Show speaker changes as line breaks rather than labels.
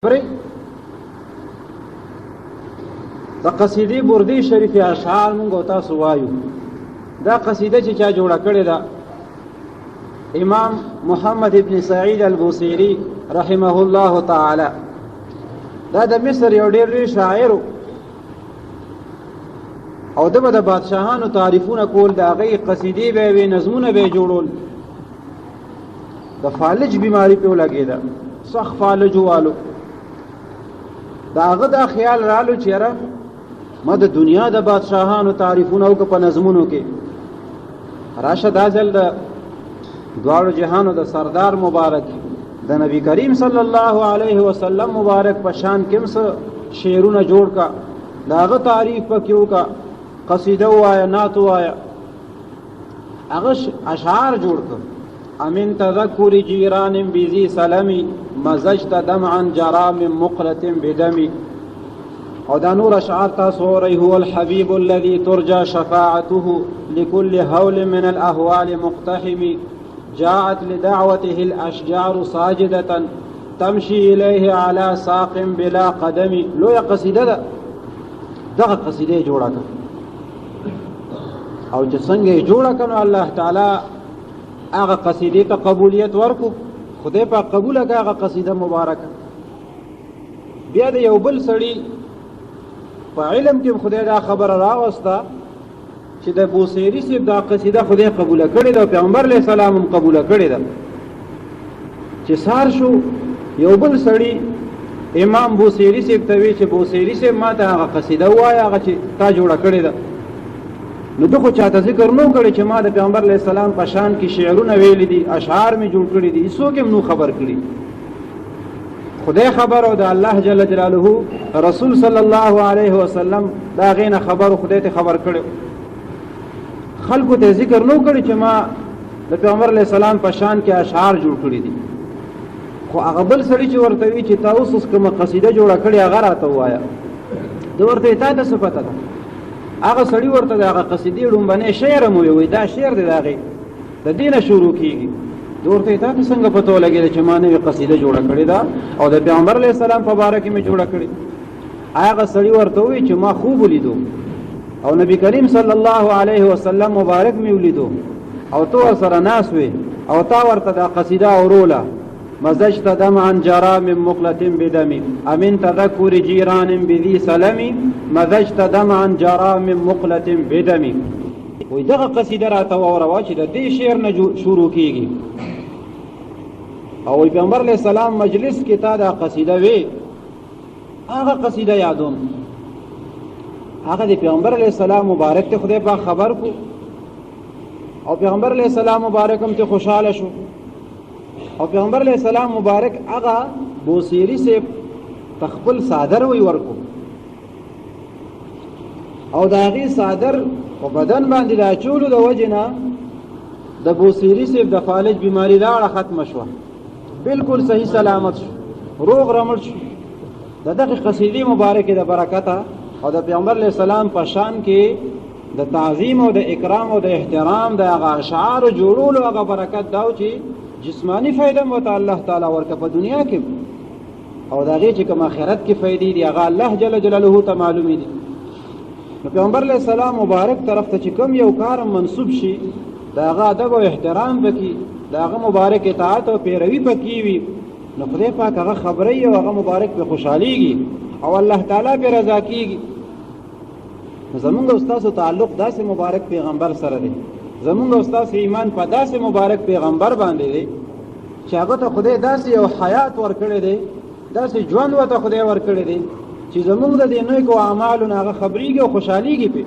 دا قصیدی بردی شریف اشعار مونږ او تاسو وایو. دا قصیده چې چا جوړه کړې ده امام محمد ابن سعید البوصیری رحمه الله تعالی. دا د مصر یو ډېر لوی شاعر او دغه د بادشاهانو تعریفونه کول، د هغې قصیدې به وي، نظمونه به جوړول. د فالج بیماری پې ولګېده، سخت فالج والو. دا هغه دا خیال رالو چې یاره ما د دنیا د بادشاهانو تعریفونه وکړه په نظمونو کې. راشه دا ځل د دواړو جهانو د سردار مبارک د نبی کریم صلی الله علیه وسلم مبارک په شان کې څه شعرونه جوړ کا، د هغه تعریف پکې وکړه، قصیده ووایه، نعت ووایه، هغه اشعار جوړ کړه. امن تذکر جیران بذی سلمی مزجت دمعا جرا من مقلة بدمی. او دا نور اشعار تاسو اورئ. هو الحبیب الذي ترجى شفاعته لكل هول من الاهوال مقتحم. جاءت لدعوته الاشجار ساجدة تمشي اليه على ساق بلا قدم. لویا قصیده ده، دغه قصیده جوړه کړه او چې څنګه یې جوړه کړه الله تعالی هغه قصیدې ته قبولیت ورکو. خدای په قبوله کړه هغه قصیده مبارکه. بیا د یو بل سړي په علم کې خدای دا خبره راوسته چې د بوصیري صاحب دا قصیده خدای قبوله کړې ده او پیغمبر علیه السلام هم قبوله کړې ده. چې سار شو یو بل سړي امام بوصیري صاحب ته وی چې بوصیري صاحب ما ته هغه قصیده ووایه هغه چې تا جوړه کړې ده. نو ده خو چاته ذکر نو کړی چې ما د پیغمبر علیه السلام په شان کې شعرونه ویلي دي، اشعار مې جوړ کړي دي، هیڅوک هم نو خبر کړي. خدای خبر او د الله جل جلاله رسول صلی الله علیه وسلم دا هغې نه خبر خدای ته خبر کړی. خلکو ته ذکر نو کړی چې ما د پیغمبر علیه السلام په شان کې اشعار جوړ کړي دي. خو هغه بل سړي چې ورته وي چې تا اوس کومه قصیده جوړه کړې هغه راته ووایه، ده ورته تا ته څه پته ده؟ هغه سړي ورته د هغه قصیدې ډومبنی شعر هم ووایي، دا شعر دی د هغې، د دې نه شروع کېږي. ده ورته تا ته څنګه پته ولګېده چې ما نوې قصیده جوړه کړې ده او د پیغمبر علیه السلام په باره کې مې جوړه کړې؟ هغه سړي ورته ووایي چې ما خوب ولیدو او نبی کریم صلی الله علیه وسلم مبارک مې ولیدو او تو ورسره ناست وې او تا ورته دا قصیده اوروله. مزجت دمعا جرا من مقلة بدمی امن تذکر جیران بذی سلمی مزجت دمعا جرا من مقلة بدمی. وی دغه قصیده راته واوروه چې د دې شعر نه شروع کېږي او وی پیغمبر علیه السلام مجلس کې تا دا قصیده وی. هغه قصیده یادوم، هغه د پیغمبر علیه السلام مبارک ته خدای پاک خبر کو او پیغمبر علیه السلام مبارک هم ته خوشحاله شو او پیغمبر علیه السلام مبارک هغه بوصیري صاحب تخپل صادر وی ورکو او د هغې صادر په بدن باندې د اچولو د وجې نه د بوصیري صاحب د فالج بیماري لاړه ختمه شوه، بلکل صحیح سلامت شو، روغ رمټ شو. د دغې قصیدې مبارکې د برکته او د پیغمبر علیه السلام په شان کې د تعظیم او د اکرام او د احترام د هغه اشعارو جوړولو هغه برکت دا و چې جسمانی فائدہ مو الله تعالی ورکه په دنیا کې او د هغې چې کوم آخرت کې فائدې دي هغه الله جل جلاله ته معلومې دي. نو پیغمبر علیه السلام مبارک طرف ته چې کوم یو کار منصوب شي د هغه ادب او احترام پکې، د هغه مبارک اطاعت او پیروي پکې وي، نو خدای پاک هغه خبروي او هغه مبارک پې خوشحالیږي او الله تعالی پې رضا کېږي. نو زمونږ او ستاسو تعلق داسې مبارک پیغمبر سره دی، زمونږ او ستاسو ایمان په داسې مبارک پیغمبر باندې دی چې هغه ته خدای داسې یو حیات ورکړی دی، داسې ژوند ورته خدای ورکړی دی چې زمونږ د دې نیکو اعمالو نه هغه خبرېږي او خوشحالیږي پې.